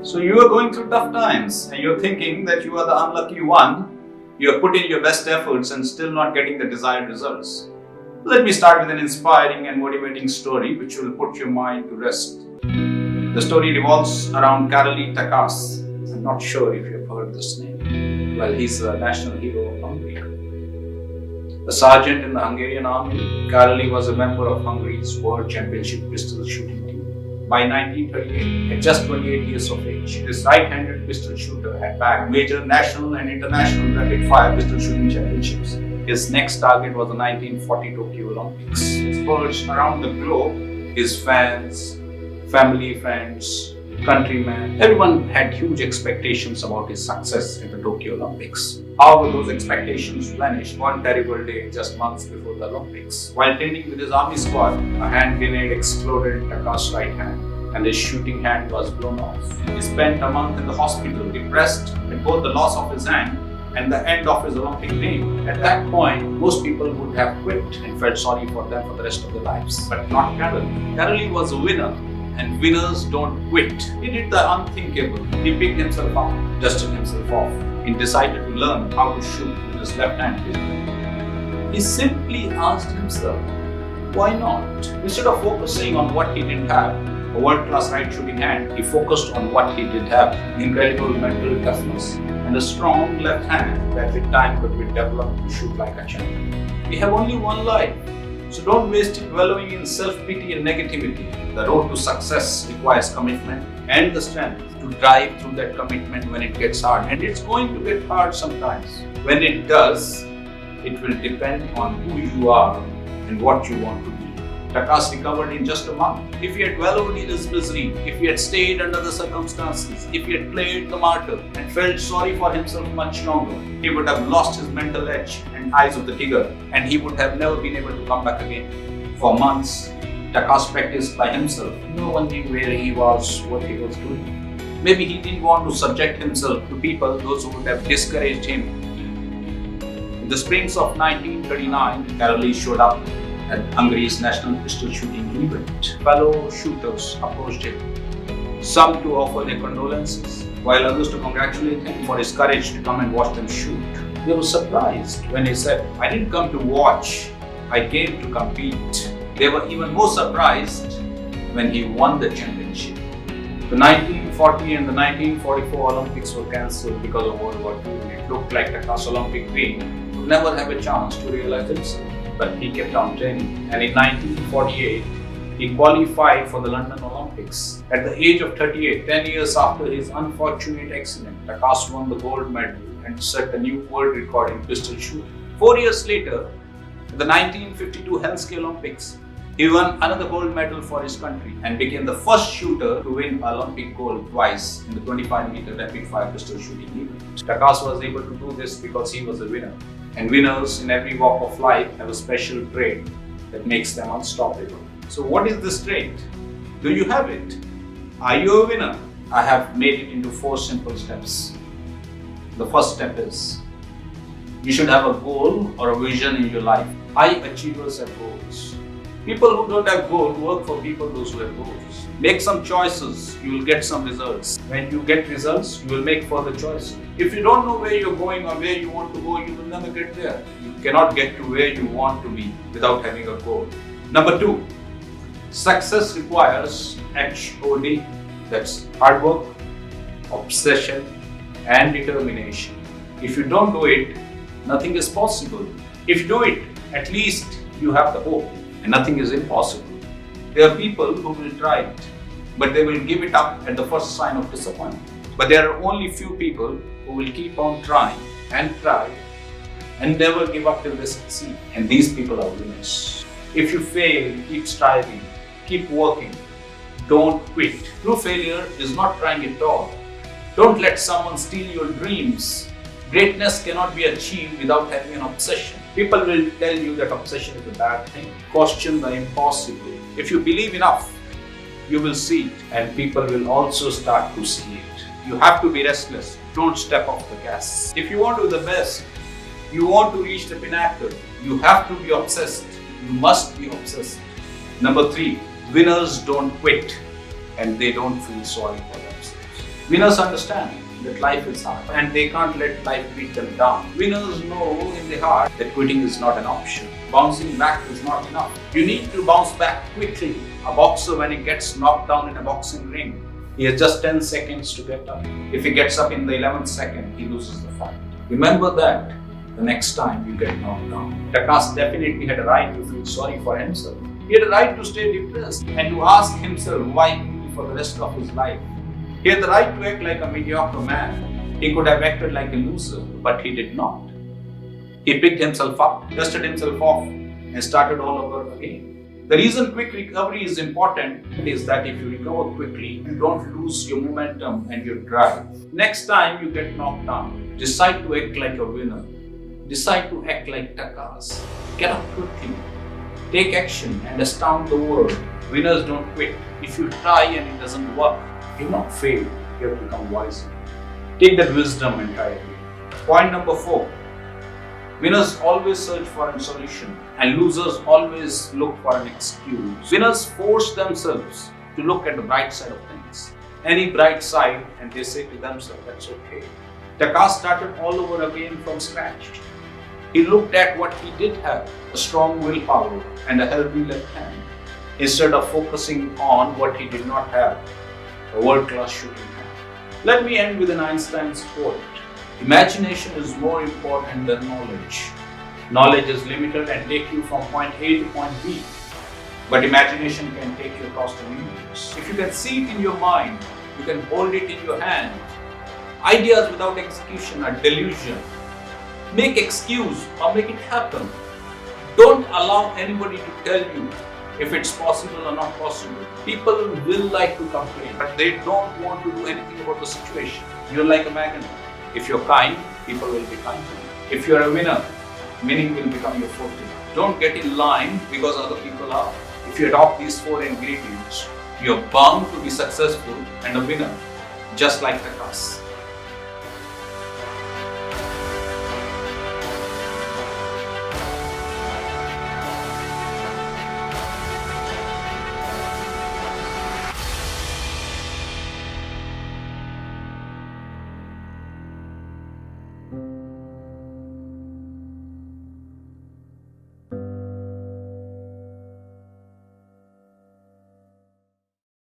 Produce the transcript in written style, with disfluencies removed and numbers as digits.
So you are going through tough times and you're thinking that you are the unlucky one. You have put in your best efforts and still not getting the desired results. Let me start with an inspiring and motivating story which will put your mind to rest. The story revolves around Karoly Takacs. I'm not sure if you've heard this name. Well, he's a national hero of Hungary. A sergeant in the Hungarian army, Karoly was a member of Hungary's World Championship pistol shooting team. By 1938, at just 28 years of age, this right-handed pistol shooter had bagged major national and international rapid-fire pistol shooting championships. His next target was the 1940 Tokyo Olympics. Experts around the globe, his fans, family, friends, countrymen, everyone had huge expectations about his success in the Tokyo Olympics. However, those expectations vanished one terrible day just months before the Olympics. While training with his army squad, a hand grenade exploded in Takacs' right hand and his shooting hand was blown off. He spent a month in the hospital, depressed at both the loss of his hand and the end of his Olympic dream. At that point, most people would have quit and felt sorry for them for the rest of their lives. But not Karoly. Karoly was a winner. And winners don't quit. He did the unthinkable. He picked himself up, dusted himself off, and decided to learn how to shoot with his left hand. He simply asked himself, why not? Instead of focusing on what he didn't have, a world-class right shooting hand, he focused on what he did have, incredible mental toughness, and a strong left hand that with time could be developed to shoot like a champion. We have only one life. So don't waste it wallowing in self-pity and negativity. The road to success requires commitment and the strength to drive through that commitment when it gets hard. And it's going to get hard sometimes. When it does, it will depend on who you are and what you want to be. Takacs recovered in just a month. If he had wallowed in his misery, if he had stayed under the circumstances, if he had played the martyr and felt sorry for himself much longer, he would have lost his mental edge and eyes of the tiger, and he would have never been able to come back again. For months, Takacs practiced by himself. No one knew where he was, what he was doing. Maybe he didn't want to subject himself to people, those who would have discouraged him. In the springs of 1939, Karoly showed up at Hungary's national pistol shooting event. Fellow shooters approached him, some to offer their condolences, while others to congratulate him for his courage to come and watch them shoot. They were surprised when he said, I didn't come to watch, I came to compete. They were even more surprised when he won the championship. The 1940 and the 1944 Olympics were cancelled because of World War II. It looked like Takacs' Olympic dream would never have a chance to realize itself. But he kept on training, and in 1948, he qualified for the London Olympics. At the age of 38, 10 years after his unfortunate accident, Takacs won the gold medal and set a new world record in pistol shooting. 4 years later, at the 1952 Helsinki Olympics, he won another gold medal for his country and became the first shooter to win Olympic gold twice in the 25-meter rapid-fire pistol shooting event. Takacs was able to do this because he was a winner. And winners in every walk of life have a special trait that makes them unstoppable. So what is this trait? Do you have it? Are you a winner? I have made it into 4 simple steps. The first step is, you should have a goal or a vision in your life. High achievers have goals. People who don't have goals work for people those who have goals. Make some choices, you will get some results. When you get results, you will make further choices. If you don't know where you're going or where you want to go, you will never get there. You cannot get to where you want to be without having a goal. Number 2, success requires HOD, that's hard work, obsession, and determination. If you don't do it, nothing is possible. If you do it, at least you have the hope, and nothing is impossible. There are people who will try it, but they will give it up at the first sign of disappointment. But there are only few people who will keep on trying and try and never give up till they succeed. And these people are winners. If you fail, keep striving, keep working, don't quit. True failure is not trying at all. Don't let someone steal your dreams. Greatness cannot be achieved without having an obsession. People will tell you that obsession is a bad thing. Question the impossible. If you believe enough, you will see it, and people will also start to see it. You have to be restless. Don't step off the gas. If you want to be the best, you want to reach the pinnacle, you have to be obsessed. You must be obsessed. Number 3, winners don't quit and they don't feel sorry for themselves. Winners understand that life is hard and they can't let life beat them down. Winners know in their heart that quitting is not an option. Bouncing back is not enough. You need to bounce back quickly. A boxer, when he gets knocked down in a boxing ring, he has just 10 seconds to get up. If he gets up in the 11th second, he loses the fight. Remember that the next time you get knocked down. Takacs definitely had a right to feel sorry for himself. He had a right to stay depressed and to ask himself why me for the rest of his life. He had the right to act like a mediocre man. He could have acted like a loser, but he did not. He picked himself up, dusted himself off, and started all over again. The reason quick recovery is important is that if you recover quickly, you don't lose your momentum and your drive. Next time you get knocked down, decide to act like a winner. Decide to act like Takacs. Get up quickly. Take action and astound the world. Winners don't quit. If you try and it doesn't work, you've not failed. You have become wiser. Take that wisdom and try again. Point number 4. Winners always search for a solution and losers always look for an excuse. Winners force themselves to look at the bright side of things. Any bright side, and they say to themselves, that's okay. Takacs started all over again from scratch. He looked at what he did have, a strong willpower and a healthy left hand, instead of focusing on what he did not have, a world-class shooting hand. Let me end with an Einstein's quote. Imagination is more important than knowledge. Knowledge is limited and take you from point A to point B, but imagination can take you across the universe. If you can see it in your mind, you can hold it in your hand. Ideas without execution are delusion. Make excuse or make it happen. Don't allow anybody to tell you if it's possible or not possible. People will like to complain, but they don't want to do anything about the situation. You're like a magnet. If you're kind, people will be kind to you. If you're a winner, winning will become your forte. Don't get in line because other people are. If you adopt these 4 ingredients, you're bound to be successful and a winner, just like Takacs.